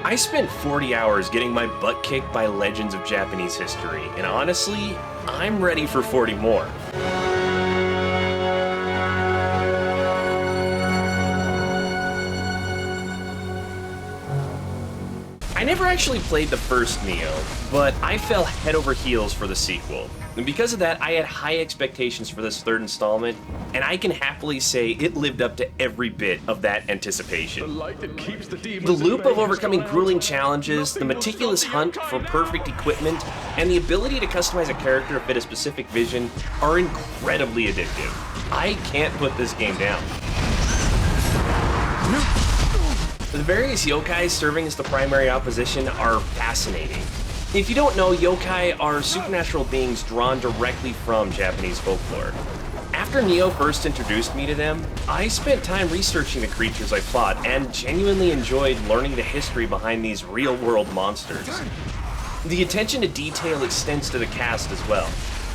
I spent 40 hours getting my butt kicked by legends of Japanese history, and honestly, I'm ready for 40 more. I never actually played the first Nioh, but I fell head over heels for the sequel. And because of that, I had high expectations for this third installment, and I can happily say it lived up to every bit of that anticipation. The loop of overcoming grueling challenges, the meticulous hunt for perfect equipment, and the ability to customize a character to fit a specific vision are incredibly addictive. I can't put this game down. The various yokai serving as the primary opposition are fascinating. If you don't know, yokai are supernatural beings drawn directly from Japanese folklore. After Nioh first introduced me to them, I spent time researching the creatures I fought and genuinely enjoyed learning the history behind these real-world monsters. The attention to detail extends to the cast as well,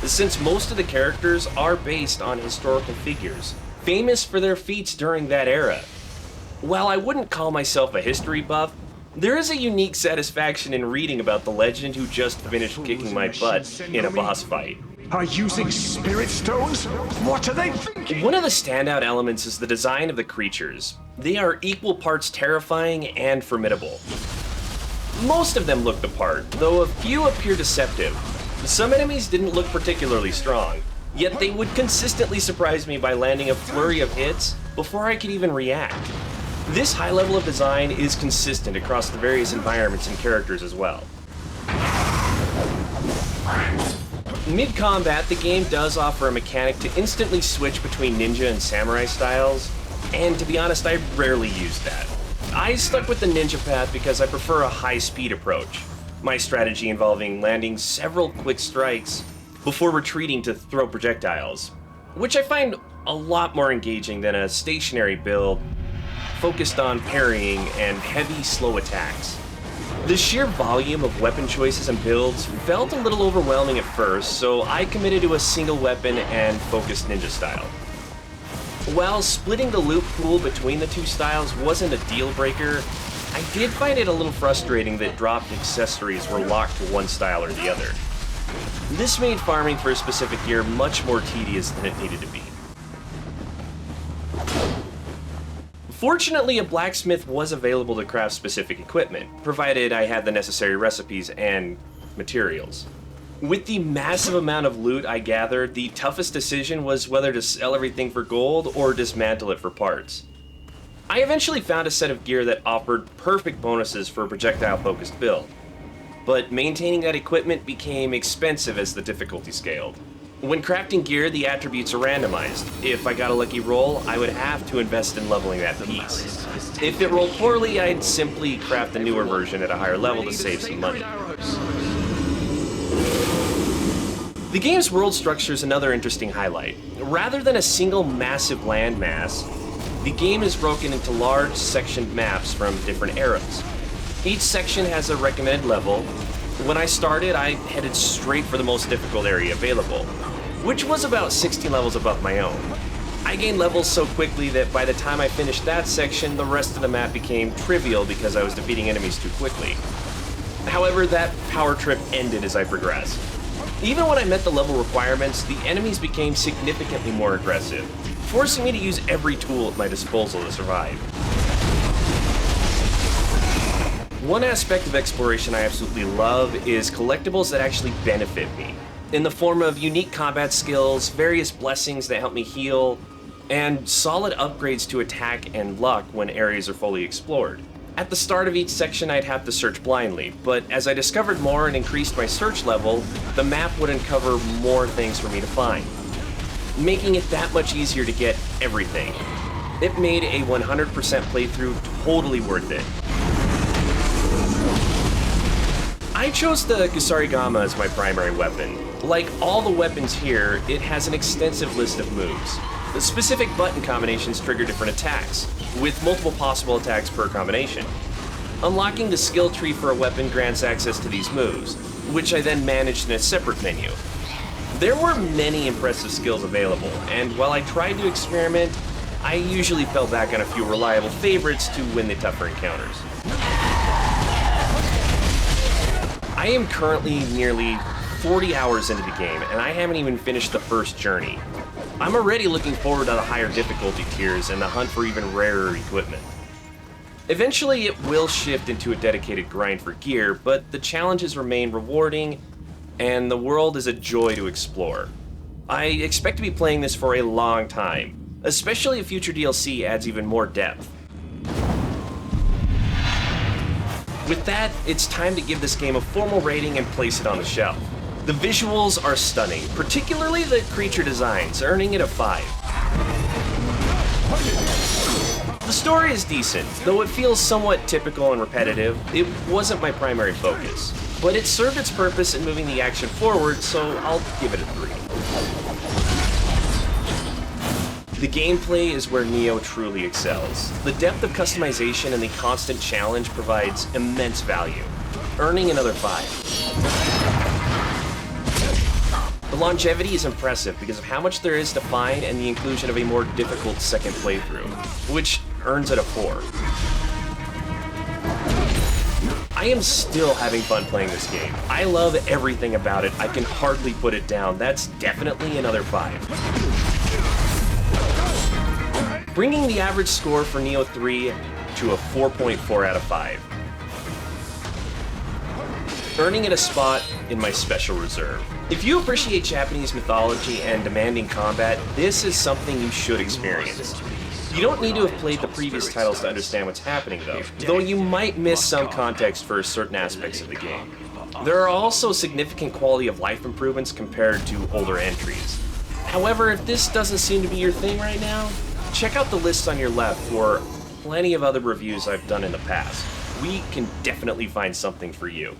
since most of the characters are based on historical figures, famous for their feats during that era. While I wouldn't call myself a history buff, there is a unique satisfaction in reading about the legend who just finished kicking my butt in a boss fight. Are using spirit stones? What are they thinking? One of the standout elements is the design of the creatures. They are equal parts terrifying and formidable. Most of them look the part, though a few appear deceptive. Some enemies didn't look particularly strong, yet they would consistently surprise me by landing a flurry of hits before I could even react. This high level of design is consistent across the various environments and characters as well. Mid-combat, the game does offer a mechanic to instantly switch between ninja and samurai styles, and to be honest, I rarely used that. I stuck with the ninja path because I prefer a high-speed approach, my strategy involving landing several quick strikes before retreating to throw projectiles, which I find a lot more engaging than a stationary build focused on parrying and heavy, slow attacks. The sheer volume of weapon choices and builds felt a little overwhelming at first, so I committed to a single weapon and focused ninja style. While splitting the loot pool between the two styles wasn't a deal breaker, I did find it a little frustrating that dropped accessories were locked to one style or the other. This made farming for a specific gear much more tedious than it needed to be. Fortunately, a blacksmith was available to craft specific equipment, provided I had the necessary recipes and materials. With the massive amount of loot I gathered, the toughest decision was whether to sell everything for gold or dismantle it for parts. I eventually found a set of gear that offered perfect bonuses for a projectile-focused build, but maintaining that equipment became expensive as the difficulty scaled. When crafting gear, the attributes are randomized. If I got a lucky roll, I would have to invest in leveling that piece. If it rolled poorly, I'd simply craft the newer version at a higher level to save some money. The game's world structure is another interesting highlight. Rather than a single massive landmass, the game is broken into large sectioned maps from different eras. Each section has a recommended level. When I started, I headed straight for the most difficult area available, which was about 16 levels above my own. I gained levels so quickly that by the time I finished that section, the rest of the map became trivial because I was defeating enemies too quickly. However, that power trip ended as I progressed. Even when I met the level requirements, the enemies became significantly more aggressive, forcing me to use every tool at my disposal to survive. One aspect of exploration I absolutely love is collectibles that actually benefit me, in the form of unique combat skills, various blessings that help me heal, and solid upgrades to attack and luck when areas are fully explored. At the start of each section, I'd have to search blindly, but as I discovered more and increased my search level, the map would uncover more things for me to find, making it that much easier to get everything. It made a 100% playthrough totally worth it. I chose the Kusarigama as my primary weapon. Like all the weapons here, it has an extensive list of moves. The specific button combinations trigger different attacks, with multiple possible attacks per combination. Unlocking the skill tree for a weapon grants access to these moves, which I then managed in a separate menu. There were many impressive skills available, and while I tried to experiment, I usually fell back on a few reliable favorites to win the tougher encounters. am currently nearly 40 hours into the game, and I haven't even finished the first journey. I'm already looking forward to the higher difficulty tiers and the hunt for even rarer equipment. Eventually, it will shift into a dedicated grind for gear, but the challenges remain rewarding, and the world is a joy to explore. I expect to be playing this for a long time, especially if future DLC adds even more depth. With that, it's time to give this game a formal rating and place it on the shelf. The visuals are stunning, particularly the creature designs, earning it a 5. The story is decent, though it feels somewhat typical and repetitive. It wasn't my primary focus, but it served its purpose in moving the action forward, so I'll give it a 3. The gameplay is where Nioh truly excels. The depth of customization and the constant challenge provides immense value, earning another 5. The longevity is impressive because of how much there is to find and the inclusion of a more difficult second playthrough, which earns it a 4. I am still having fun playing this game. I love everything about it. I can hardly put it down. That's definitely another 5. Bringing the average score for Nioh 3 to a 4.4 out of 5. Earning it a spot in my special reserve. If you appreciate Japanese mythology and demanding combat, this is something you should experience. You don't need to have played the previous titles to understand what's happening though you might miss some context for certain aspects of the game. There are also significant quality of life improvements compared to older entries. However, if this doesn't seem to be your thing right now, check out the list on your left for plenty of other reviews I've done in the past. We can definitely find something for you.